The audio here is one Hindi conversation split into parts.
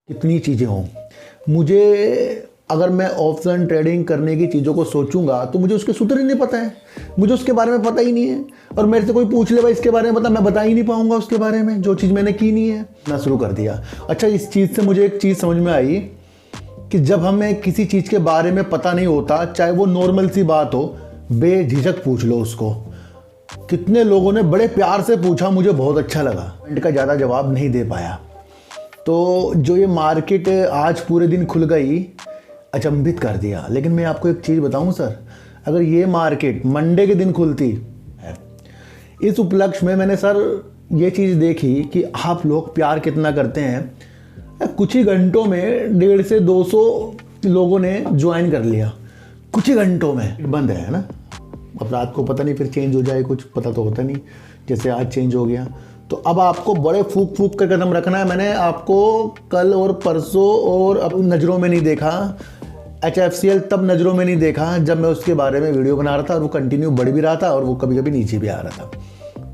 कितनी चीज़ें हों, मुझे अगर मैं ऑप्शन ट्रेडिंग करने की चीज़ों को सोचूंगा तो मुझे उसके सूत्र ही नहीं पता है, मुझे उसके बारे में पता ही नहीं है। और मेरे से कोई पूछ ले भाई इसके बारे में बता, मैं बता ही नहीं पाऊंगा उसके बारे में, जो चीज़ मैंने की नहीं है। ना शुरू कर दिया। अच्छा, इस चीज़ से मुझे एक चीज़ समझ में आई कि जब हमें किसी चीज़ के बारे में पता नहीं होता, चाहे वो नॉर्मल सी बात हो, बेझिझक पूछ लो उसको। कितने लोगों ने बड़े प्यार से पूछा, मुझे बहुत अच्छा लगा। कमेंट का ज़्यादा जवाब नहीं दे पाया। तो जो ये मार्केट आज पूरे दिन खुल गई, अचंभित कर दिया। लेकिन मैं आपको एक चीज़ बताऊं सर, अगर ये मार्केट मंडे के दिन खुलती है, इस उपलक्ष्य में मैंने सर ये चीज़ देखी कि आप लोग प्यार कितना करते हैं। कुछ ही घंटों में 150 से 200 लोगों ने ज्वाइन कर लिया, कुछ ही घंटों में। बंद है ना, अब रात को पता नहीं फिर चेंज हो जाए, कुछ पता तो होता नहीं, जैसे आज चेंज हो गया। तो अब आपको बड़े फूक फूक कर कदम रखना है। मैंने आपको कल और परसों और अब नज़रों में नहीं देखा, HFCL तब नज़रों में नहीं देखा जब मैं उसके बारे में वीडियो बना रहा था और वो कंटिन्यू बढ़ भी रहा था और वो कभी कभी नीचे भी आ रहा था,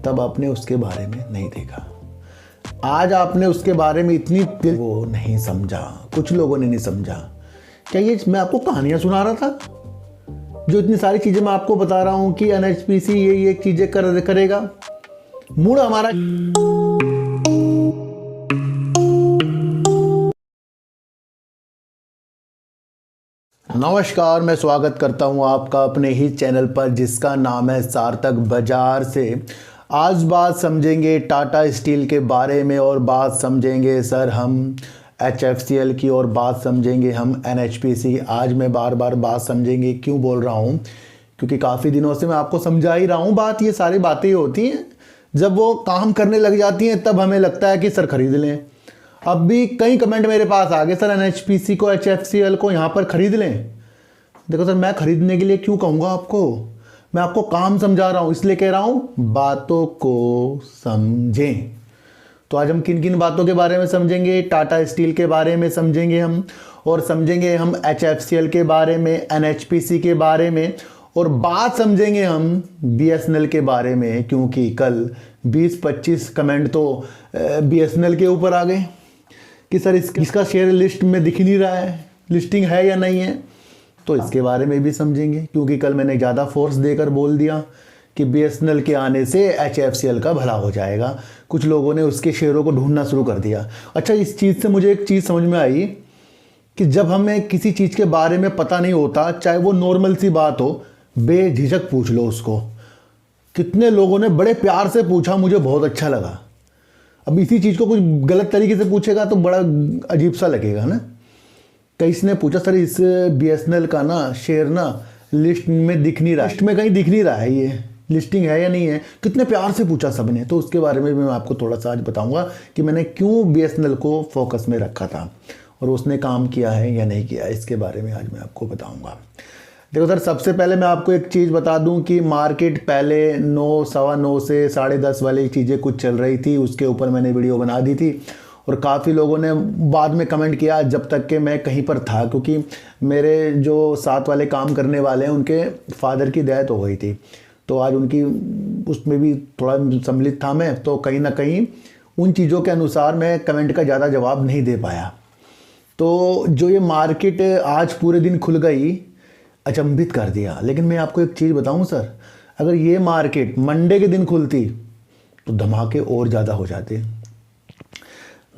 तब आपने उसके बारे में नहीं देखा। आज आपने उसके बारे में इतनी दिल वो नहीं समझा, कुछ लोगों ने नहीं समझा। क्या ये मैं आपको कहानियाँ सुना रहा था? जो इतनी सारी चीज़ें मैं आपको बता रहा हूँ कि NHPC ये चीज़ें करेगा, मूड हमारा। नमस्कार, मैं स्वागत करता हूं आपका अपने ही चैनल पर जिसका नाम है सार्थक बाजार से। आज बात समझेंगे टाटा स्टील के बारे में और बात समझेंगे सर हम HFCL की और बात समझेंगे हम NHPC। आज मैं बार बार बात समझेंगे क्यों बोल रहा हूं, क्योंकि काफ़ी दिनों से मैं आपको समझा ही रहा हूं बात। ये सारी बातें ही होती हैं, जब वो काम करने लग जाती हैं तब हमें लगता है कि सर खरीद लें। अब भी कई कमेंट मेरे पास आ गए, सर NHPC को HFCL को यहाँ पर खरीद लें। देखो सर, मैं खरीदने के लिए क्यों कहूँगा आपको, मैं आपको काम समझा रहा हूँ, इसलिए कह रहा हूँ बातों को समझें। तो आज हम किन किन बातों के बारे में समझेंगे, टाटा स्टील के बारे में समझेंगे हम, और समझेंगे हम HFCL के बारे में, NHPC के बारे में, और बात समझेंगे हम BSNL के बारे में, क्योंकि कल 20-25 कमेंट तो BSNL के ऊपर आ गए कि सर इसका शेयर लिस्ट में दिख नहीं रहा है, लिस्टिंग है या नहीं है। तो इसके बारे में भी समझेंगे, क्योंकि कल मैंने ज़्यादा फोर्स देकर बोल दिया कि BSNL के आने से HFCL का भला हो जाएगा। कुछ लोगों ने उसके शेयरों को ढूंढना शुरू कर दिया। अच्छा, इस चीज़ से मुझे एक चीज़ समझ में आई कि जब हमें किसी चीज़ के बारे में पता नहीं होता, चाहे वो नॉर्मल सी बात हो, बेझिझक पूछ लो उसको। कितने लोगों ने बड़े प्यार से पूछा, मुझे बहुत अच्छा लगा। अब इसी चीज़ को कुछ गलत तरीके से पूछेगा तो बड़ा अजीब सा लगेगा ना। किसी ने पूछा सर इस BSNL का ना शेयर ना लिस्ट में दिख नहीं रहा, लिस्ट में कहीं दिख नहीं रहा है, ये लिस्टिंग है या नहीं है। कितने प्यार से पूछा सबने। तो उसके बारे में भी मैं आपको थोड़ा सा आज बताऊंगा कि मैंने क्यों BSNL को फोकस में रखा था और उसने काम किया है या नहीं किया, इसके बारे में आज मैं आपको बताऊंगा। देखो सर, सबसे पहले मैं आपको एक चीज़ बता दूं कि मार्केट पहले 9, सवा 9 से 10:30 वाली चीज़ें कुछ चल रही थी, उसके ऊपर मैंने वीडियो बना दी थी और काफ़ी लोगों ने बाद में कमेंट किया, जब तक कि मैं कहीं पर था, क्योंकि मेरे जो साथ वाले काम करने वाले हैं उनके फादर की डेथ हो गई थी, तो आज उनकी उसमें भी थोड़ा सम्मिलित था मैं, तो कहीं ना कहीं उन चीज़ों के अनुसार मैं कमेंट का ज़्यादा जवाब नहीं दे पाया। तो जो ये मार्केट आज पूरे दिन खुल गई, अचंभित कर दिया। लेकिन मैं आपको एक चीज़ बताऊं सर, अगर ये मार्केट मंडे के दिन खुलती तो धमाके और ज़्यादा हो जाते,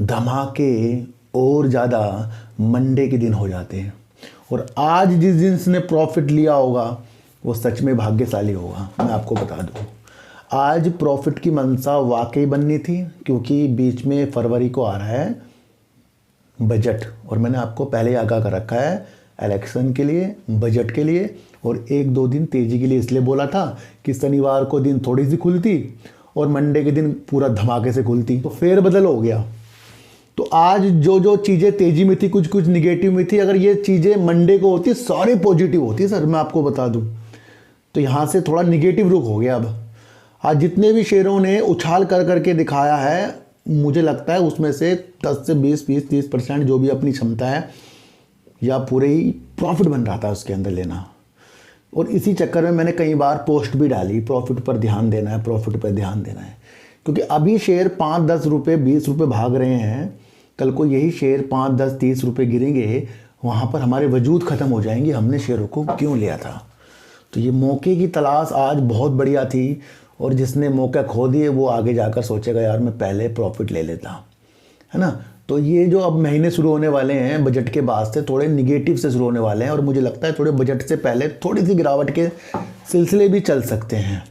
धमाके और ज़्यादा मंडे के दिन हो जाते हैं। और आज जिस जिसने प्रॉफिट लिया होगा वो सच में भाग्यशाली होगा। मैं आपको बता दूं, आज प्रॉफिट की मंशा वाकई बननी थी, क्योंकि बीच में फरवरी को आ रहा है बजट, और मैंने आपको पहले ही आगाह कर रखा है इलेक्शन के लिए, बजट के लिए, और 1-2 दिन तेज़ी के लिए इसलिए बोला था कि शनिवार को दिन थोड़ी सी खुलती और मंडे के दिन पूरा धमाके से खुलती, तो फेरबदल हो गया। तो आज जो चीज़ें तेज़ी में थी, कुछ कुछ निगेटिव में थी, अगर ये चीज़ें मंडे को होती सारी पॉजिटिव होती सर, मैं आपको बता दूं। तो यहाँ से थोड़ा निगेटिव रुख हो गया। अब आज जितने भी शेयरों ने उछाल कर करके दिखाया है, मुझे लगता है उसमें से 10 से 20, 30% जो भी अपनी क्षमता है या पूरे ही प्रॉफिट बन रहा था उसके अंदर लेना। और इसी चक्कर में मैंने कई बार पोस्ट भी डाली, प्रॉफिट पर ध्यान देना है, प्रॉफिट पर ध्यान देना है, क्योंकि अभी शेयर 5-10 रुपये 20 रुपये भाग रहे हैं, कल को यही शेयर 5, 10, 30 रुपये गिरेंगे, वहाँ पर हमारे वजूद ख़त्म हो जाएंगे, हमने शेयरों को क्यों लिया था। तो ये मौके की तलाश आज बहुत बढ़िया थी, और जिसने मौका खो दिए वो आगे जाकर सोचेगा यार मैं पहले प्रॉफिट ले लेता, है ना। तो ये जो अब महीने शुरू होने वाले हैं बजट के बाद से थोड़े निगेटिव से शुरू होने वाले हैं, और मुझे लगता है थोड़े बजट से पहले थोड़ी सी गिरावट के सिलसिले भी चल सकते हैं।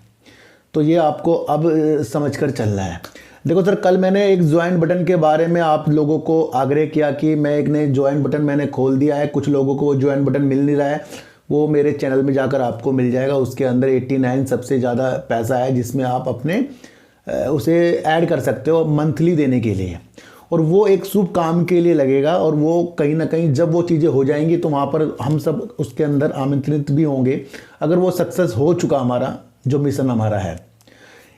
तो ये आपको अब समझकर चलना है। देखो सर, कल मैंने एक ज्वाइन बटन के बारे में आप लोगों को आग्रह किया कि मैं एक नए ज्वाइन बटन मैंने खोल दिया है। कुछ लोगों को वो ज्वाइन बटन मिल नहीं रहा है, वो मेरे चैनल में जाकर आपको मिल जाएगा। उसके अंदर 89 सबसे ज़्यादा पैसा है, जिसमें आप अपने उसे ऐड कर सकते हो मंथली देने के लिए, और वो एक शुभ काम के लिए लगेगा। और वो कहीं ना कहीं जब वो चीज़ें हो जाएंगी तो वहाँ पर हम सब उसके अंदर आमंत्रित भी होंगे, अगर वो सक्सेस हो चुका हमारा जो मिशन हमारा है।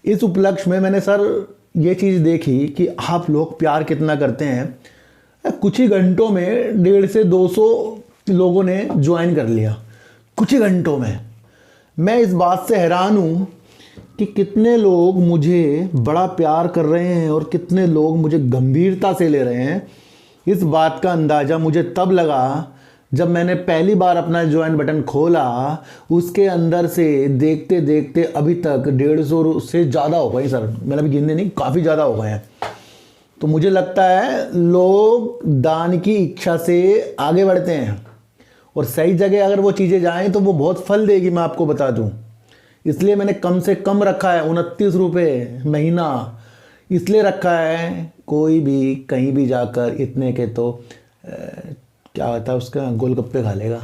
इस उपलक्ष्य में मैंने सर ये चीज़ देखी कि आप लोग प्यार कितना करते हैं। कुछ ही घंटों में 150 से 200 लोगों ने ज्वाइन कर लिया, कुछ ही घंटों में। मैं इस बात से हैरान हूँ कि कितने लोग मुझे बड़ा प्यार कर रहे हैं और कितने लोग मुझे गंभीरता से ले रहे हैं। इस बात का अंदाज़ा मुझे तब लगा जब मैंने पहली बार अपना ज्वाइन बटन खोला। उसके अंदर से देखते देखते अभी तक 150 से ज़्यादा हो गए सर, मैंने अभी गिनने नहीं, काफ़ी ज़्यादा हो गए हैं। तो मुझे लगता है लोग दान की इच्छा से आगे बढ़ते हैं, और सही जगह अगर वो चीज़ें जाएँ तो वो बहुत फल देगी, मैं आपको बता दूँ। इसलिए मैंने कम से कम रखा है 29 रुपये महीना, इसलिए रखा है। कोई भी कहीं भी जाकर इतने के तो क्या होता है उसका, गोलगप्पे खा लेगा,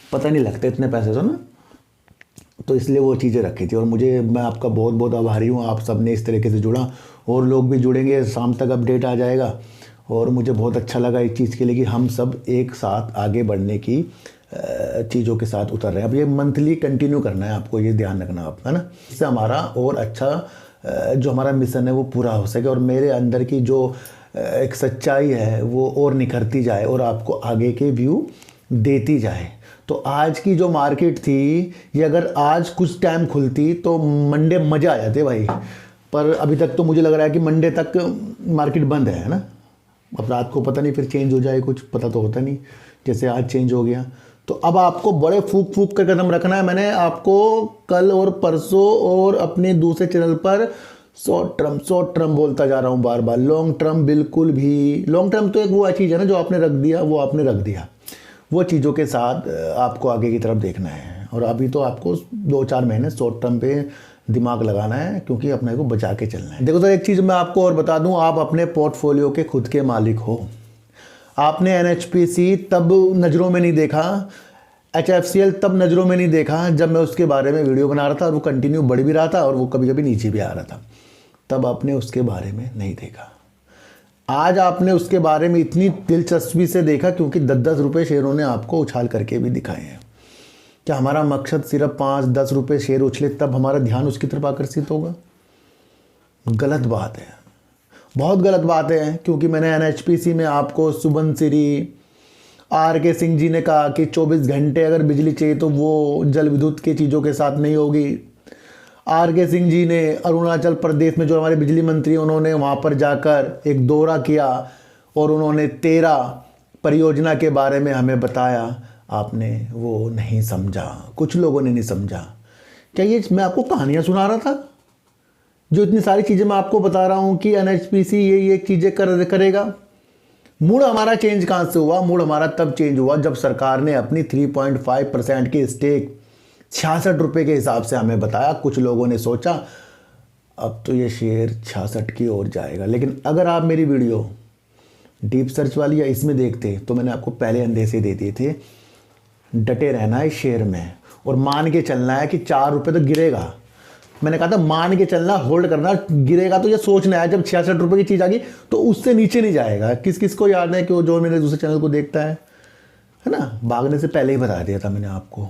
पता नहीं लगता इतने पैसे तो ना। तो इसलिए वो चीज़ें रखी थी, और मैं आपका बहुत बहुत आभारी हूँ। आप सब ने इस तरीके से जुड़ा, और लोग भी जुड़ेंगे, शाम तक अपडेट आ जाएगा। और मुझे बहुत अच्छा लगा इस चीज़ के लिए कि हम सब एक साथ आगे बढ़ने की चीज़ों के साथ उतर रहे हैं। अब ये मंथली कंटिन्यू करना है, आपको ये ध्यान रखना आप, है ना। इससे हमारा और अच्छा जो हमारा मिशन है वो पूरा हो सके, और मेरे अंदर की जो एक सच्चाई है वो और निखरती जाए, और आपको आगे के व्यू देती जाए। तो आज की जो मार्केट थी, ये अगर आज कुछ टाइम खुलती तो मंडे मज़ा आ जाते भाई, पर अभी तक तो मुझे लग रहा है कि मंडे तक मार्केट बंद है ना। अब रात को पता नहीं फिर चेंज हो जाए, कुछ पता तो होता नहीं, जैसे आज चेंज हो गया। तो अब आपको बड़े फूक फूक कर कदम रखना है। मैंने आपको कल और परसों और अपने दूसरे चैनल पर शॉर्ट टर्म बोलता जा रहा हूँ बार बार। लॉन्ग टर्म बिल्कुल भी, लॉन्ग टर्म तो एक वो चीज़ है ना जो आपने रख दिया, वो आपने रख दिया। वो चीज़ों के साथ आपको आगे की तरफ देखना है, और अभी तो आपको 2-4 महीने शॉर्ट टर्म पे दिमाग लगाना है, क्योंकि अपने को बचा के चलना है। देखो तो एक चीज़ मैं आपको और बता दूँ, आप अपने पोर्टफोलियो के खुद के मालिक हो। आपने NHPC तब नज़रों में नहीं देखा, HFCL तब नज़रों में नहीं देखा जब मैं उसके बारे में वीडियो बना रहा था, और वो कंटिन्यू बढ़ भी रहा था, और वो कभी कभी नीचे भी आ रहा था। तब आपने उसके बारे में नहीं देखा। आज आपने उसके बारे में इतनी दिलचस्पी से देखा क्योंकि 10-10 रुपये शेयरों ने आपको उछाल करके भी दिखाए हैं। क्या हमारा मकसद सिर्फ 5-10 रुपये शेयर उछले तब हमारा ध्यान उसकी तरफ आकर्षित होगा? गलत बात है, बहुत गलत बात है। क्योंकि मैंने NHPC में आपको सुबनसिरी RK सिंह जी ने कहा कि 24 घंटे अगर बिजली चाहिए तो वो जल विद्युत की चीज़ों के साथ नहीं होगी। RK सिंह जी ने अरुणाचल प्रदेश में जो हमारे बिजली मंत्री, उन्होंने वहाँ पर जाकर एक दौरा किया और उन्होंने 13 परियोजना के बारे में हमें बताया। आपने वो नहीं समझा, कुछ लोगों ने नहीं समझा। क्या ये मैं आपको कहानियाँ सुना रहा था? जो इतनी सारी चीज़ें मैं आपको बता रहा हूँ कि NHPC ये चीज़ें करेगा। मूड हमारा चेंज कहाँ से हुआ? मूड हमारा तब चेंज हुआ जब सरकार ने अपनी 3.5% की स्टेक 66 रुपये के हिसाब से हमें बताया। कुछ लोगों ने सोचा अब तो ये शेयर 66 की ओर जाएगा, लेकिन अगर आप मेरी वीडियो डीप सर्च वाली या इसमें देखते तो मैंने आपको पहले अंदेशे दे दिए थे। डटे रहना है शेयर में, और मान के चलना है कि 4 रुपये तो गिरेगा। मैंने कहा था मान के चलना, होल्ड करना, गिरेगा तो ये सोचना है जब 66 रुपये की चीज़ आ गई तो उससे नीचे नहीं जाएगा। किस किस को याद है कि वो जो मेरे दूसरे चैनल को देखता है ना, भागने से पहले ही बता दिया था मैंने आपको।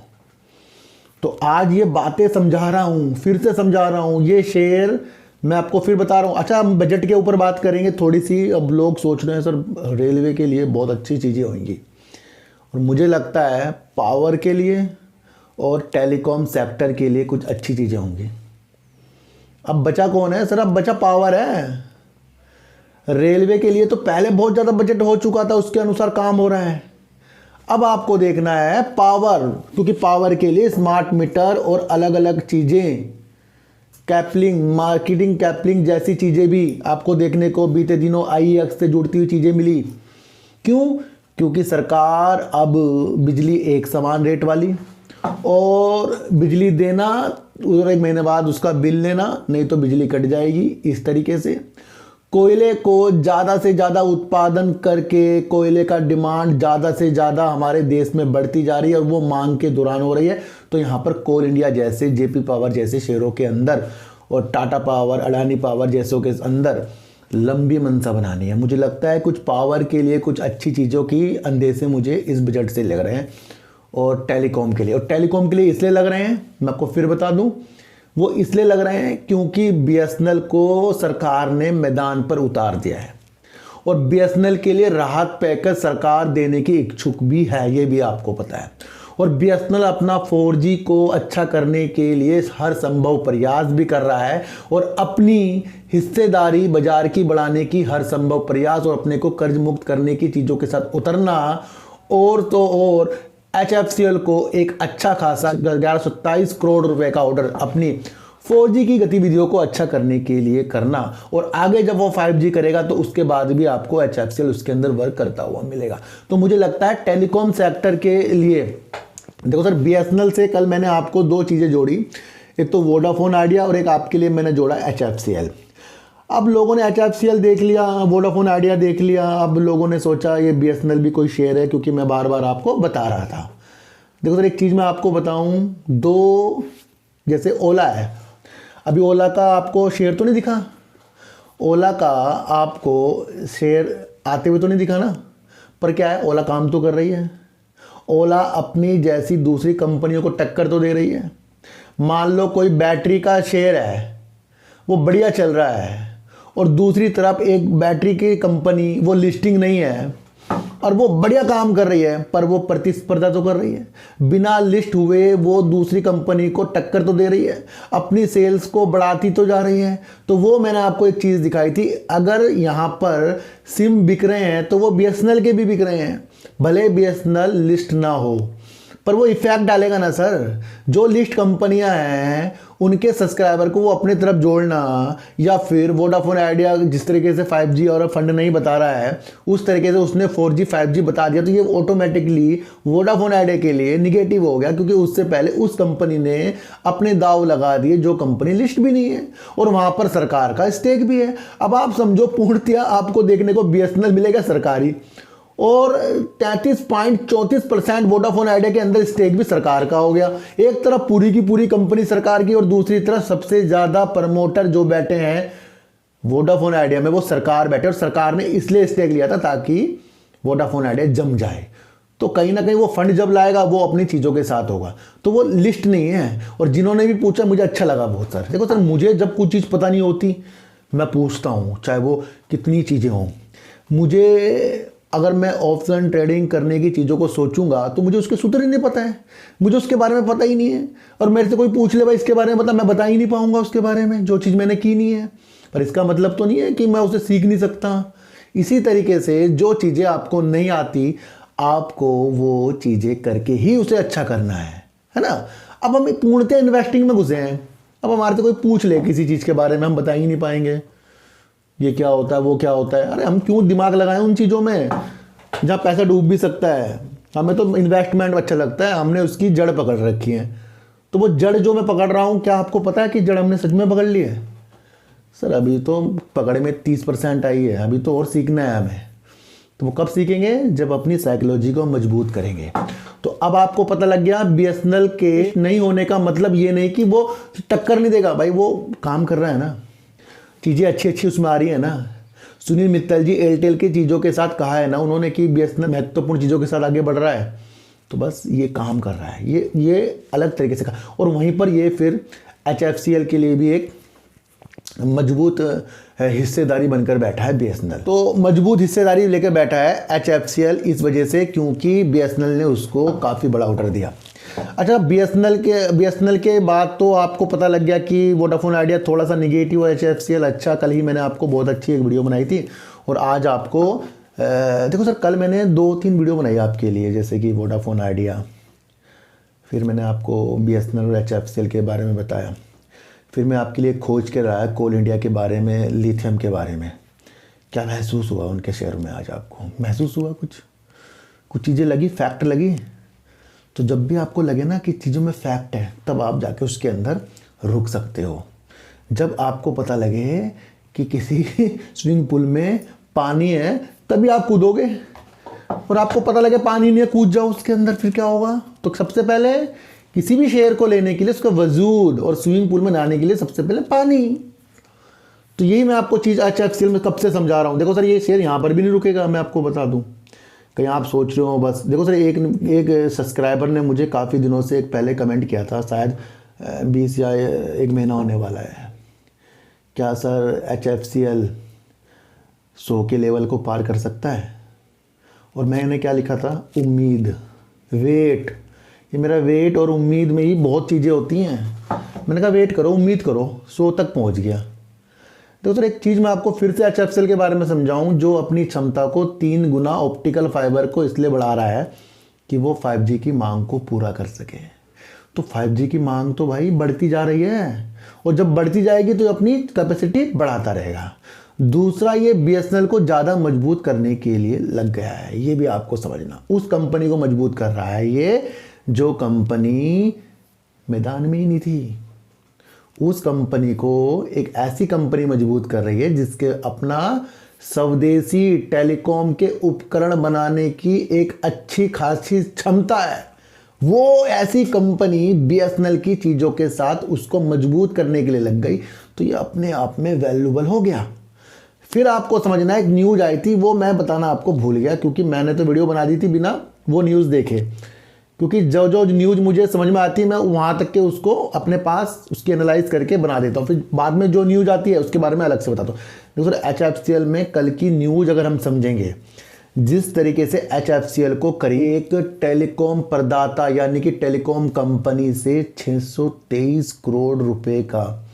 तो आज ये बातें समझा रहा हूँ, फिर से समझा रहा हूँ। ये शेयर मैं आपको फिर बता रहा हूँ। अच्छा, हम बजट के ऊपर बात करेंगे थोड़ी सी। अब लोग सोच रहे हैं सर रेलवे के लिए बहुत अच्छी चीज़ें होंगी, और मुझे लगता है पावर के लिए और टेलीकॉम सेक्टर के लिए कुछ अच्छी चीज़ें होंगी। अब बचा कौन है सर? अब बचा पावर है। रेलवे के लिए तो पहले बहुत ज़्यादा बजट हो चुका था, उसके अनुसार काम हो रहा है। अब आपको देखना है पावर, क्योंकि पावर के लिए स्मार्ट मीटर और अलग अलग चीज़ें, कैपलिंग, मार्केटिंग कैपलिंग जैसी चीज़ें भी आपको देखने को बीते दिनों आईईएक्स से जुड़ती हुई चीज़ें मिली। क्यों? क्योंकि सरकार अब बिजली एक समान रेट वाली, और बिजली देना और 1 महीने बाद उसका बिल लेना, नहीं तो बिजली कट जाएगी। इस तरीके से कोयले को ज़्यादा से ज़्यादा उत्पादन करके कोयले का डिमांड ज़्यादा से ज़्यादा हमारे देश में बढ़ती जा रही है और वो मांग के दौरान हो रही है। तो यहाँ पर कोल इंडिया जैसे, जेपी पावर जैसे शेयरों के अंदर और टाटा पावर, अडानी पावर जैसों के अंदर लंबी मंशा बनानी है। मुझे लगता है कुछ पावर के लिए कुछ अच्छी चीज़ों की अंदेशे मुझे इस बजट से लग रहे हैं, और टेलीकॉम के लिए इसलिए लग रहे हैं, मैं आपको फिर बता दूं, वो इसलिए लग रहे हैं क्योंकि बीएसएनएल को सरकार ने मैदान पर उतार दिया है, और बीएसएनएल के लिए राहत पैकेज सरकार देने की इच्छुक भी है, ये भी आपको पता है। और बीएसएनएल अपना 4G को अच्छा करने के लिए हर संभव प्रयास भी कर रहा है, और अपनी हिस्सेदारी बाजार की बढ़ाने की हर संभव प्रयास, और अपने को कर्ज मुक्त करने की चीज़ों के साथ उतरना, और तो और HFCL को एक अच्छा खासा 1127 करोड़ रुपए का ऑर्डर अपनी 4G की गतिविधियों को अच्छा करने के लिए करना, और आगे जब वो 5G करेगा तो उसके बाद भी आपको HFCL उसके अंदर वर्क करता हुआ मिलेगा। तो मुझे लगता है टेलीकॉम सेक्टर के लिए, देखो सर, बीएसएनएल से कल मैंने आपको 2 चीज़ें जोड़ी, एक तो वोडाफोन आइडिया और एक आपके लिए मैंने जोड़ा HFCL। अब लोगों ने HFCL देख लिया, वोडाफोन आइडिया देख लिया, अब लोगों ने सोचा ये बीएसएनएल भी कोई शेयर है, क्योंकि मैं बार बार आपको बता रहा था। देखो सर, एक चीज़ मैं आपको बताऊं, 2 जैसे ओला है, अभी ओला का आपको शेयर तो नहीं दिखा, ओला का आपको शेयर आते हुए तो नहीं दिखा ना, पर क्या है, ओला काम तो कर रही है। ओला अपनी जैसी दूसरी कंपनियों को टक्कर तो दे रही है। मान लो कोई बैटरी का शेयर है, वो बढ़िया चल रहा है, और दूसरी तरफ एक बैटरी की कंपनी, वो लिस्टिंग नहीं है और वो बढ़िया काम कर रही है, पर वो प्रतिस्पर्धा तो कर रही है, बिना लिस्ट हुए वो दूसरी कंपनी को टक्कर तो दे रही है, अपनी सेल्स को बढ़ाती तो जा रही है। तो वो मैंने आपको एक चीज़ दिखाई थी, अगर यहाँ पर सिम बिक रहे हैं तो वो बीएसएनएल के भी बिक रहे हैं, भले बीएसएनएल लिस्ट ना हो, पर वो इफेक्ट डालेगा ना सर। जो लिस्ट कंपनियां हैं उनके सब्सक्राइबर को वो अपने तरफ जोड़ना, या फिर वोडाफोन आइडिया जिस तरीके से 5G और फंड नहीं बता रहा है, उस तरीके से उसने 4G 5G बता दिया, तो ये ऑटोमेटिकली वोडाफोन आइडिया के लिए निगेटिव हो गया, क्योंकि उससे पहले उस कंपनी ने अपने दाव लगा दिए जो कंपनी लिस्ट भी नहीं है, और वहाँ पर सरकार का स्टेक भी है। अब आप समझो पूर्णतया आपको देखने को बीएसएनएल मिलेगा सरकारी, और 33.34% वोडाफोन आइडिया के अंदर स्टेक भी सरकार का हो गया। एक तरफ पूरी की पूरी कंपनी सरकार की, और दूसरी तरफ सबसे ज़्यादा प्रमोटर जो बैठे हैं वोडाफोन आइडिया में वो सरकार बैठे, और सरकार ने इसलिए स्टेक लिया था ताकि वोडाफोन आइडिया जम जाए। तो कहीं ना कहीं वो फंड जब लाएगा वो अपनी चीज़ों के साथ होगा, तो वो लिस्ट नहीं है। और जिन्होंने भी पूछा मुझे अच्छा लगा बहुत सर। देखो सर, मुझे जब कुछ चीज़ पता नहीं होती मैं पूछता हूँ, चाहे वो कितनी चीज़ें हों। मुझे अगर मैं ऑप्शन ट्रेडिंग करने की चीज़ों को सोचूंगा तो मुझे उसके सूत्र ही नहीं पता है, मुझे उसके बारे में पता ही नहीं है, और मेरे से कोई पूछ ले भाई इसके बारे में बता, मैं बता ही नहीं पाऊंगा उसके बारे में, जो चीज़ मैंने की नहीं है। पर इसका मतलब तो नहीं है कि मैं उसे सीख नहीं सकता। इसी तरीके से जो चीज़ें आपको नहीं आती, आपको वो चीज़ें करके ही उसे अच्छा करना है ना। अब हम पूर्णतः इन्वेस्टिंग में घुसे हैं, अब हमारे से कोई पूछ ले किसी चीज़ के बारे में, हम बता ही नहीं पाएंगे ये क्या होता है वो क्या होता है। अरे हम क्यों दिमाग लगाएं उन चीज़ों में जहाँ पैसा डूब भी सकता है। हमें तो इन्वेस्टमेंट अच्छा लगता है, हमने उसकी जड़ पकड़ रखी है। तो वो जड़ जो मैं पकड़ रहा हूँ, क्या आपको पता है कि जड़ हमने सच में पकड़ ली है? सर अभी तो पकड़े में 30% आई है, अभी तो और सीखना है हमें। तो वो कब सीखेंगे? जब अपनी साइकोलॉजी को मजबूत करेंगे। तो अब आपको पता लग गया बीएसएनएल के नहीं होने का मतलब ये नहीं कि वो टक्कर नहीं देगा, भाई वो काम कर रहा है ना, चीज़ें अच्छी अच्छी उसमें आ रही है ना। सुनील मित्तल जी एयरटेल की चीज़ों के साथ कहा है ना उन्होंने कि बीएसएनएल महत्वपूर्ण चीज़ों के साथ आगे बढ़ रहा है, तो बस ये काम कर रहा है, ये अलग तरीके से कहा। और वहीं पर ये फिर HFCL के लिए भी एक मजबूत हिस्सेदारी बनकर बैठा है बीएसएनएल। तो मजबूत हिस्सेदारी लेकर बैठा है HFCL इस वजह से क्योंकि बीएसएनएल ने उसको काफ़ी बड़ा ऑर्डर दिया। अच्छा, बीएसएनएल के बाद तो आपको पता लग गया कि वोडाफोन आइडिया थोड़ा सा निगेटिव है, HFCL अच्छा। कल ही मैंने आपको बहुत अच्छी एक वीडियो बनाई थी और आज आपको देखो सर, कल मैंने 2-3 वीडियो बनाई आपके लिए, जैसे कि वोडाफोन आइडिया, फिर मैंने आपको BSNL और HFCL के बारे में बताया, फिर मैं आपके लिए खोज के रहा कोल इंडिया के बारे में, लिथियम के बारे में। क्या महसूस हुआ उनके शेयर में आज? आपको महसूस हुआ कुछ चीज़ें लगी, फैक्ट लगी? तो जब भी आपको लगे ना कि चीज़ों में फैक्ट है, तब आप जाके उसके अंदर रुक सकते हो। जब आपको पता लगे कि किसी स्विमिंग पूल में पानी है, तभी आप कूदोगे। और आपको पता लगे पानी नहीं है, कूद जाओ उसके अंदर, फिर क्या होगा? तो सबसे पहले किसी भी शेयर को लेने के लिए उसका वजूद, और स्विमिंग पूल में नहाने के लिए सबसे पहले पानी। तो यही मैं आपको चीज़ HFCL में कब से समझा रहा हूँ। देखो सर, ये शेयर यहाँ पर भी नहीं रुकेगा, मैं आपको बता दूँ। कहीं आप सोच रहे हो बस, देखो सर, एक सब्सक्राइबर ने मुझे काफ़ी दिनों से एक पहले कमेंट किया था, शायद 20 या 1 महीना होने वाला है, क्या सर HFCL 100 के लेवल को पार कर सकता है? और मैंने क्या लिखा था? उम्मीद, वेट। ये मेरा वेट और उम्मीद में ही बहुत चीज़ें होती हैं। मैंने कहा वेट करो, उम्मीद करो, 100 तक पहुंच गया। देखो सर, एक चीज़ मैं आपको फिर से HFCL के बारे में समझाऊं, जो अपनी क्षमता को 3 गुना ऑप्टिकल फाइबर को इसलिए बढ़ा रहा है कि वो 5G की मांग को पूरा कर सके। तो 5G की मांग तो भाई बढ़ती जा रही है, और जब बढ़ती जाएगी तो अपनी कैपेसिटी बढ़ाता रहेगा। दूसरा, ये BSNL को ज़्यादा मजबूत करने के लिए लग गया है, ये भी आपको समझना। उस कंपनी को मजबूत कर रहा है ये, जो कंपनी मैदान में ही नहीं थी। उस कंपनी को एक ऐसी कंपनी मजबूत कर रही है जिसके अपना स्वदेशी टेलीकॉम के उपकरण बनाने की एक अच्छी खासी क्षमता है। वो ऐसी कंपनी BSNL की चीज़ों के साथ उसको मजबूत करने के लिए लग गई, तो ये अपने आप में वैल्यूबल हो गया। फिर आपको समझना, एक न्यूज़ आई थी, वो मैं बताना आपको भूल गया, क्योंकि मैंने तो वीडियो बना दी थी बिना वो न्यूज़ देखे। क्योंकि जो न्यूज़ मुझे समझ में आती है, मैं वहाँ तक के उसको अपने पास उसकी एनालाइज करके बना देता हूँ, फिर बाद में जो न्यूज़ आती है उसके बारे में अलग से बताता हूँ। देखो सर, HFCL में कल की न्यूज़ अगर हम समझेंगे, जिस तरीके से HFCL को करी एक टेलीकॉम प्रदाता यानी कि टेलीकॉम कंपनी से 623 करोड़ रुपए का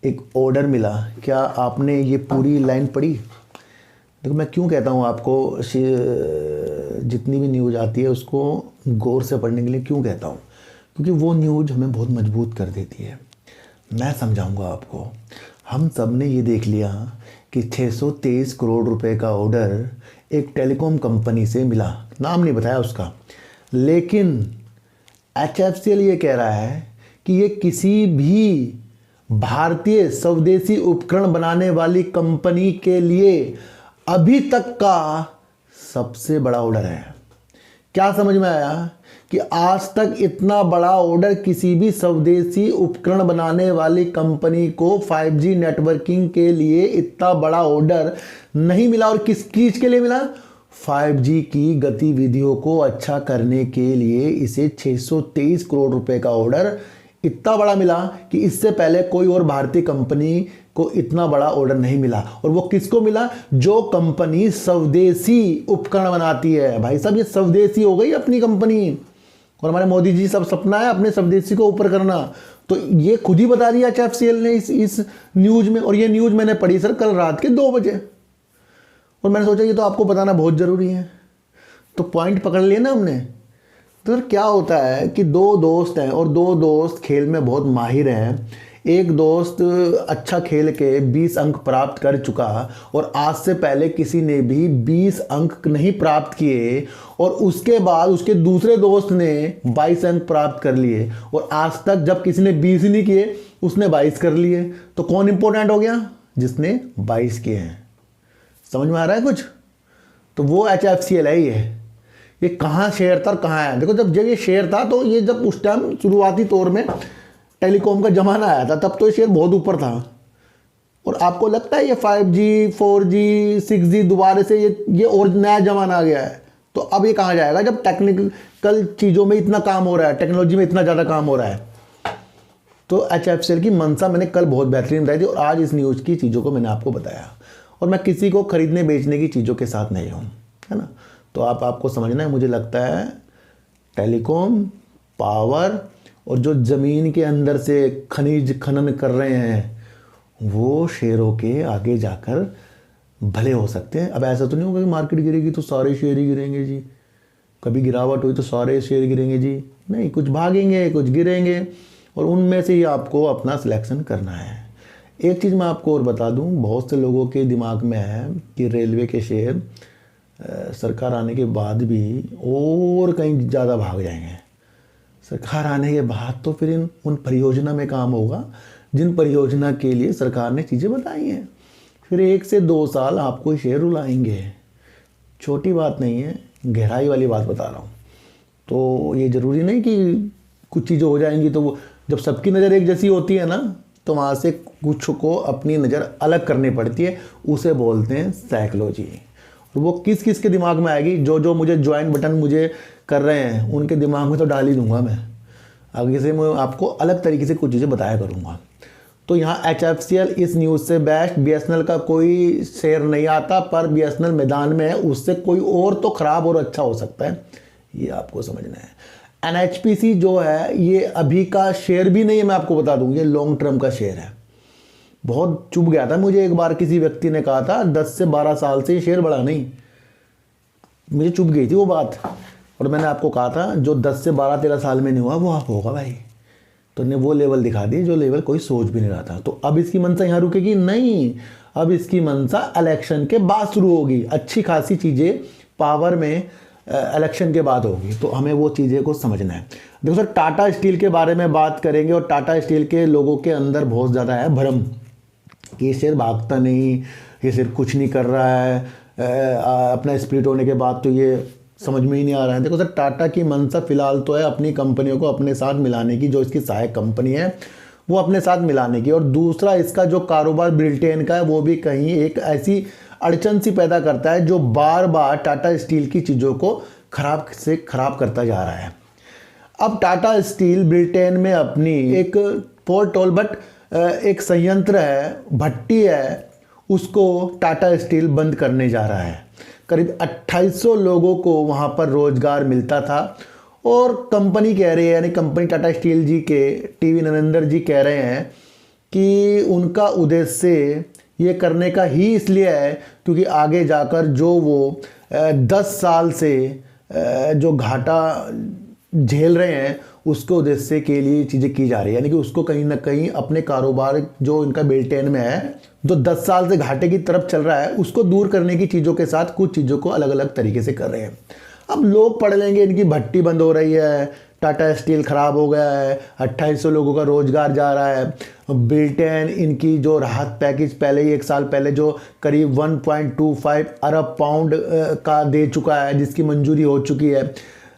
एक ऑर्डर मिला। क्या आपने ये पूरी लाइन पढ़ी? देखो, मैं क्यों कहता हूँ आपको जितनी भी न्यूज़ आती है उसको गौर से पढ़ने के लिए क्यों कहता हूँ? क्योंकि वो न्यूज़ हमें बहुत मजबूत कर देती है। मैं समझाऊंगा आपको। हम सब ने ये देख लिया कि 623 करोड़ रुपए का ऑर्डर एक टेलीकॉम कंपनी से मिला, नाम नहीं बताया उसका, लेकिन HFCL ये कह रहा है कि ये किसी भी भारतीय स्वदेशी उपकरण बनाने वाली कंपनी के लिए अभी तक का सबसे बड़ा ऑर्डर है। क्या समझ में आया? कि आज तक इतना बड़ा ऑर्डर किसी भी स्वदेशी उपकरण बनाने वाली कंपनी को 5G नेटवर्किंग के लिए इतना बड़ा ऑर्डर नहीं मिला। और किस चीज के लिए मिला? 5G की गतिविधियों को अच्छा करने के लिए इसे 623 करोड़ रुपए का ऑर्डर इतना बड़ा मिला कि इससे पहले कोई और भारतीय कंपनी को इतना बड़ा ऑर्डर नहीं मिला। और वो किसको मिला? जो कंपनी स्वदेशी उपकरण बनाती है। भाई साहब, ये स्वदेशी हो गई अपनी कंपनी, और हमारे मोदी जी सब सपना है अपने स्वदेशी को ऊपर करना। तो ये खुद ही बता दिया HFCL ने इस न्यूज में। और ये न्यूज मैंने पढ़ी सर कल रात के 2 बजे, और मैंने सोचा ये तो आपको बताना बहुत ज़रूरी है। तो पॉइंट पकड़ लिए ना हमने। तो क्या होता है कि 2 दोस्त हैं, और 2 दोस्त खेल में बहुत माहिर हैं। एक दोस्त अच्छा खेल के 20 अंक प्राप्त कर चुका, और आज से पहले किसी ने भी 20 अंक नहीं प्राप्त किए, और उसके बाद उसके दूसरे दोस्त ने 22 अंक प्राप्त कर लिए, और आज तक जब किसी ने 20 नहीं किए उसने 22 कर लिए। तो कौन इंपॉर्टेंट हो गया? जिसने 22 किए हैं। समझ में आ रहा है कुछ? तो वो HFCL है। ये कहाँ शेयर था और कहाँ है? देखो, जब ये शेयर था तो ये जब उस टाइम शुरुआती तौर में टेलीकॉम का जमाना आया था, तब तो ये शेयर बहुत ऊपर था। और आपको लगता है ये 5G 4G 6G दोबारा से ये और नया जमाना आ गया है? तो अब ये कहाँ जाएगा जब टेक्निकल चीज़ों में इतना काम हो रहा है, टेक्नोलॉजी में इतना ज़्यादा काम हो रहा है? तो HFCL की मंशा मैंने कल बहुत बेहतरीन बताई थी, और आज इस न्यूज़ की चीज़ों को मैंने आपको बताया। और मैं किसी को खरीदने बेचने की चीज़ों के साथ नहीं हूँ, है ना? तो आपको समझना है, मुझे लगता है टेलीकॉम, पावर और जो ज़मीन के अंदर से खनिज खनन कर रहे हैं, वो शेयरों के आगे जाकर भले हो सकते हैं। अब ऐसा तो नहीं होगा कि मार्केट गिरेगी तो सारे शेयर ही गिरेंगे जी, कभी गिरावट हुई तो सारे शेयर गिरेंगे जी, नहीं, कुछ भागेंगे कुछ गिरेंगे, और उनमें से ही आपको अपना सिलेक्शन करना है। एक चीज़ मैं आपको और बता दूं, बहुत से लोगों के दिमाग में है कि रेलवे के शेयर सरकार आने के बाद भी और कहीं ज़्यादा भाग जाएंगे। सरकार आने के बाद तो फिर उन परियोजना में काम होगा जिन परियोजना के लिए सरकार ने चीज़ें बताई हैं। फिर 1 से 2 साल आपको शेयर रुलाएंगे, छोटी बात नहीं है, गहराई वाली बात बता रहा हूँ। तो ये ज़रूरी नहीं कि कुछ चीज़ें हो जाएंगी तो वो, जब सबकी नज़र एक जैसी होती है ना, तो वहाँ से कुछ को अपनी नज़र अलग करनी पड़ती है, उसे बोलते हैं साइकोलॉजी। और वो किस किस के दिमाग में आएगी, जो जो मुझे ज्वाइन बटन मुझे कर रहे हैं उनके दिमाग में तो डाल ही दूंगा मैं, आगे से मैं आपको अलग तरीके से कुछ चीज़ें बताया करूँगा। तो यहाँ HFCL इस न्यूज़ से बेस्ट, BSNL का कोई शेयर नहीं आता, पर BSNL मैदान में है, उससे कोई और तो ख़राब और अच्छा हो सकता है, ये आपको समझना है। NHPC जो है ये अभी का शेयर भी नहीं है, मैं आपको बता दूं, ये लॉन्ग टर्म का शेयर है। बहुत चुभ गया था मुझे, एक बार किसी व्यक्ति ने कहा था 10 से 12 साल से ये शेयर बढ़ा नहीं, मुझे चुभ गई थी वो बात, और मैंने आपको कहा था जो 10 से 12-13 साल में नहीं हुआ वो आप होगा भाई। तो ने वो लेवल दिखा दी जो लेवल कोई सोच भी नहीं रहा था। तो अब इसकी मंशा यहाँ रुकेगी नहीं, अब इसकी मंशा इलेक्शन के बाद शुरू होगी, अच्छी खासी चीज़ें पावर में इलेक्शन के बाद होगी, तो हमें वो चीज़ें को समझना है। देखो सर, टाटा स्टील के बारे में बात करेंगे, और टाटा स्टील के लोगों के अंदर बहुत ज़्यादा है भ्रम कि ये शेयर भागता नहीं, ये शेयर कुछ नहीं कर रहा है, अपना स्प्लिट होने के बाद तो ये समझ में ही नहीं आ रहा है। देखो सर, टाटा की मंशा फिलहाल तो है अपनी कंपनियों को अपने साथ मिलाने की, जो इसकी सहायक कंपनी है वो अपने साथ मिलाने की, और दूसरा इसका जो कारोबार ब्रिटेन का है वो भी कहीं एक ऐसी अड़चन सी पैदा करता है जो बार बार टाटा स्टील की चीज़ों को खराब से खराब करता जा रहा है। अब टाटा स्टील ब्रिटेन में अपनी एक पोर्ट बट एक संयंत्र है, भट्टी है, उसको टाटा स्टील बंद करने जा रहा है। करीब 2800 लोगों को वहाँ पर रोजगार मिलता था, और कंपनी कह रही है, यानी कंपनी टाटा स्टील जी के टीवी नरेंद्र जी कह रहे हैं कि उनका उद्देश्य ये करने का ही इसलिए है क्योंकि आगे जाकर जो वो 10 साल से जो घाटा झेल रहे हैं उसको उद्देश्य के लिए चीज़ें की जा रही है, यानी कि उसको कहीं ना कहीं अपने कारोबार जो इनका ब्रिटेन में है जो 10 साल से घाटे की तरफ चल रहा है उसको दूर करने की चीज़ों के साथ कुछ चीज़ों को अलग अलग तरीके से कर रहे हैं। अब लोग पढ़ लेंगे इनकी भट्टी बंद हो रही है, टाटा स्टील ख़राब हो गया है, 2800 लोगों का रोज़गार जा रहा है, ब्रिटेन इनकी जो राहत पैकेज पहले ही 1 साल पहले जो करीब 1.25 अरब पाउंड का दे चुका है, जिसकी मंजूरी हो चुकी है,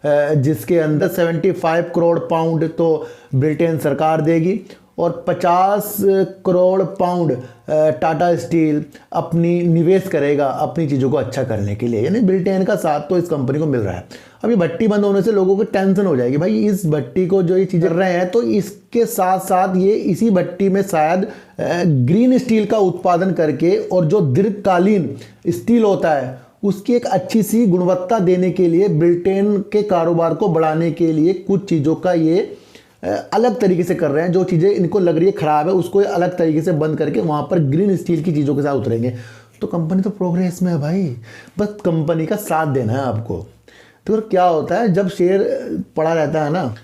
जिसके अंदर 75 करोड़ पाउंड तो ब्रिटेन सरकार देगी और 50 करोड़ पाउंड टाटा स्टील अपनी निवेश करेगा अपनी चीज़ों को अच्छा करने के लिए, यानी ब्रिटेन का साथ तो इस कंपनी को मिल रहा है। अब ये भट्टी बंद होने से लोगों को टेंशन हो जाएगी, भाई इस भट्टी को जो ये चीज़ें कर रहे हैं तो इसके साथ साथ ये इसी भट्टी में शायद ग्रीन स्टील का उत्पादन करके और जो दीर्घकालीन स्टील होता है उसकी एक अच्छी सी गुणवत्ता देने के लिए ब्रिटेन के कारोबार को बढ़ाने के लिए कुछ चीज़ों का ये अलग तरीके से कर रहे हैं। जो चीज़ें इनको लग रही है ख़राब है उसको अलग तरीके से बंद करके वहाँ पर ग्रीन स्टील की चीज़ों के साथ उतरेंगे। तो कंपनी तो प्रोग्रेस में है भाई, बस कंपनी का साथ देना है आपको। तो क्या होता है जब शेयर पड़ा रहता है ना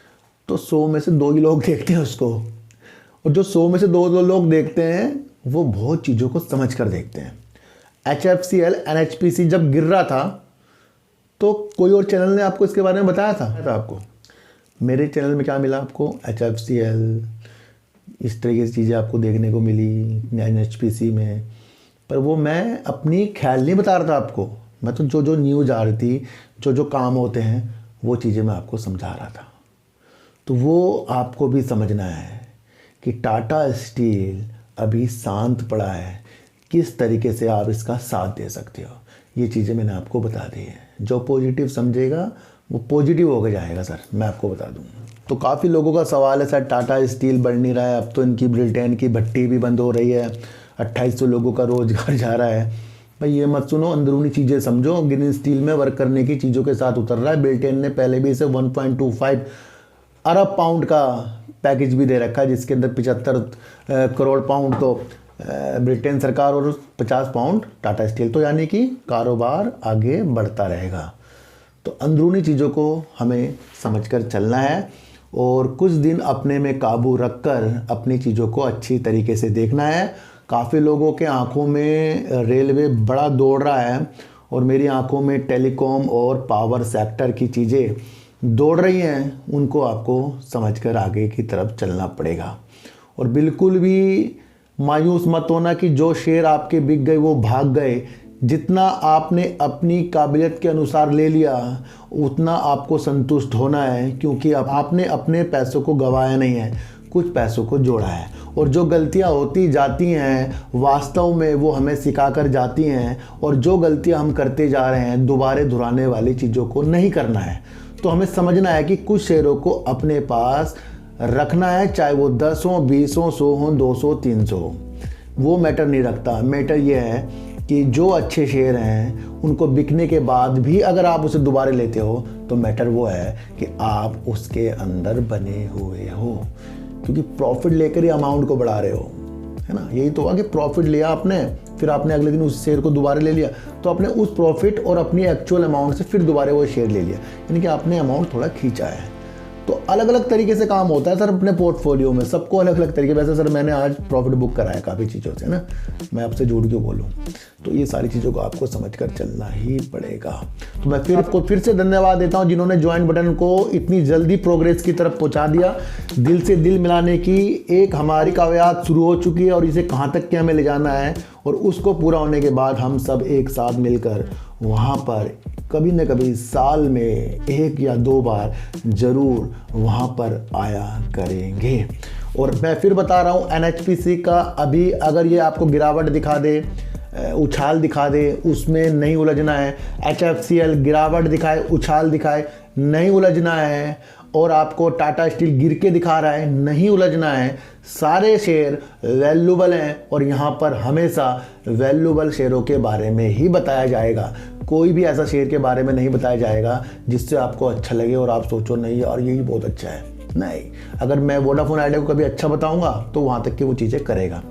तो 100 में से 2 ही लोग देखते हैं उसको, और जो 100 में से 2 लोग देखते हैं वो बहुत चीज़ों को समझ कर देखते हैं। HFCL NHPC जब गिर रहा था तो कोई और चैनल ने आपको इसके बारे में बताया था आपको? मेरे चैनल में क्या मिला आपको? HFCL इस तरीके की चीज़ें आपको देखने को मिली NHPC में, पर वो मैं अपनी ख्याल नहीं बता रहा था आपको, मैं तो जो जो न्यूज़ आ रही थी जो जो काम होते हैं वो चीज़ें मैं आपको समझा रहा था। तो वो आपको भी समझना है कि टाटा स्टील अभी शांत पड़ा है, किस तरीके से आप इसका साथ दे सकते हो, ये चीज़ें मैंने आपको बता दी है। जो पॉजिटिव समझेगा वो पॉजिटिव हो गया जाएगा सर, मैं आपको बता दूँ। तो काफ़ी लोगों का सवाल है सर टाटा स्टील बढ़ नहीं रहा है, अब तो इनकी ब्रिटेन की भट्टी भी बंद हो रही है, 2800 लोगों का रोज़गार जा रहा है। भाई ये मत सुनो, अंदरूनी चीज़ें समझो। ग्रीन स्टील में वर्क करने की चीज़ों के साथ उतर रहा है। ब्रिटेन ने पहले भी इसे 1.25 अरब पाउंड का पैकेज भी दे रखा है, जिसके अंदर 75 करोड़ पाउंड तो ब्रिटेन सरकार और 50 पाउंड टाटा स्टील, तो यानी कि कारोबार आगे बढ़ता रहेगा। तो अंदरूनी चीज़ों को हमें समझकर चलना है और कुछ दिन अपने में काबू रखकर अपनी चीज़ों को अच्छी तरीके से देखना है। काफ़ी लोगों के आंखों में रेलवे बड़ा दौड़ रहा है और मेरी आंखों में टेलीकॉम और पावर सेक्टर की चीज़ें दौड़ रही हैं, उनको आपको समझकर आगे की तरफ चलना पड़ेगा। और बिल्कुल भी मायूस मत होना कि जो शेयर आपके बिक गए वो भाग गए। जितना आपने अपनी काबिलियत के अनुसार ले लिया उतना आपको संतुष्ट होना है, क्योंकि आपने अपने पैसों को गंवाया नहीं है, कुछ पैसों को जोड़ा है। और जो गलतियां होती जाती हैं वास्तव में वो हमें सिखा कर जाती हैं, और जो गलतियां हम करते जा रहे हैं दोबारा दोहराने वाली चीज़ों को नहीं करना है। तो हमें समझना है कि कुछ शेयरों को अपने पास रखना है, चाहे वो 10 हो, 20 हो, 100 हो, 200, 300 हो, वो मैटर नहीं रखता। मैटर ये है कि जो अच्छे शेयर हैं उनको बिकने के बाद भी अगर आप उसे दोबारा लेते हो तो मैटर वो है कि आप उसके अंदर बने हुए हो, क्योंकि प्रॉफिट लेकर ही अमाउंट को बढ़ा रहे हो, है ना। यही तो हुआ कि प्रॉफिट लिया आपने, फिर आपने अगले दिन उस शेयर को दोबारा ले लिया, तो आपने उस प्रॉफिट और अपनी एक्चुअल अमाउंट से फिर दोबारा वो शेयर ले लिया, यानी कि आपने अमाउंट थोड़ा खींचा है। तो अलग अलग तरीके से काम होता है सर अपने पोर्टफोलियो में, सबको अलग अलग तरीके। वैसे सर मैंने आज प्रॉफिट बुक कराया काफ़ी चीज़ों से ना, मैं आपसे झूठ क्यों बोलूँ। तो ये सारी चीज़ों को आपको समझकर चलना ही पड़ेगा। तो मैं फिर से धन्यवाद देता हूँ जिन्होंने ज्वाइन बटन को इतनी जल्दी प्रोग्रेस की तरफ पहुँचा दिया। दिल से दिल मिलाने की एक हमारी कवायद शुरू हो चुकी है और इसे कहाँ तक के हमें ले जाना है, और उसको पूरा होने के बाद हम सब एक साथ मिलकर वहाँ पर कभी न कभी साल में 1 या 2 बार ज़रूर वहाँ पर आया करेंगे। और मैं फिर बता रहा हूँ NHPC का अभी अगर ये आपको गिरावट दिखा दे, उछाल दिखा दे, उसमें नहीं उलझना है। HFCL गिरावट दिखाए, उछाल दिखाए, नहीं उलझना है। और आपको टाटा स्टील गिर के दिखा रहा है, नहीं उलझना है। सारे शेयर वैल्यूबल हैं और यहाँ पर हमेशा वैल्यूबल शेयरों के बारे में ही बताया जाएगा। कोई भी ऐसा शेयर के बारे में नहीं बताया जाएगा जिससे आपको अच्छा लगे और आप सोचो नहीं यार यही बहुत अच्छा है। नहीं, अगर मैं वोडाफोन आइडिया को कभी अच्छा बताऊंगा तो वहाँ तक की वो चीज़ें करेगा,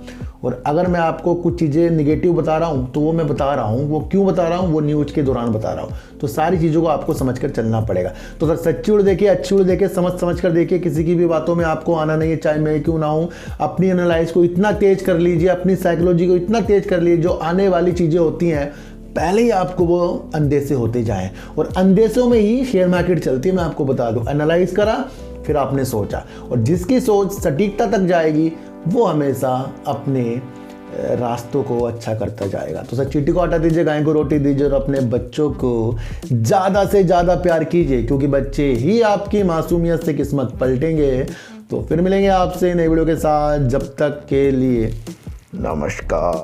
और अगर मैं आपको कुछ चीज़ें निगेटिव बता रहा हूँ तो वो मैं बता रहा हूँ, वो क्यों बता रहा हूँ, वो न्यूज़ के दौरान बता रहा हूँ। तो सारी चीज़ों को आपको समझकर चलना पड़ेगा। तो सर सच्ची उड़ देखिए, अच्छी उड़ देखिए, समझ कर देखिए, किसी की भी बातों में आपको आना नहीं है, चाहे मैं क्यों ना हूँ। अपनी एनालाइज को इतना तेज कर लीजिए, अपनी साइकोलॉजी को इतना तेज कर लीजिए, जो आने वाली चीज़ें होती हैं पहले ही आपको वो अंदेशे होते जाएं, और अंदेशों में ही शेयर मार्केट चलती है। मैं आपको बता दूं, एनालाइज करा फिर आपने सोचा, और जिसकी सोच सटीकता तक जाएगी वो हमेशा अपने रास्तों को अच्छा करता जाएगा। तो सर चींटी को आटा दीजिए, गाय को रोटी दीजिए, और अपने बच्चों को ज़्यादा से ज़्यादा प्यार कीजिए, क्योंकि बच्चे ही आपकी मासूमियत से किस्मत पलटेंगे। तो फिर मिलेंगे आपसे नई वीडियो के साथ, जब तक के लिए नमस्कार।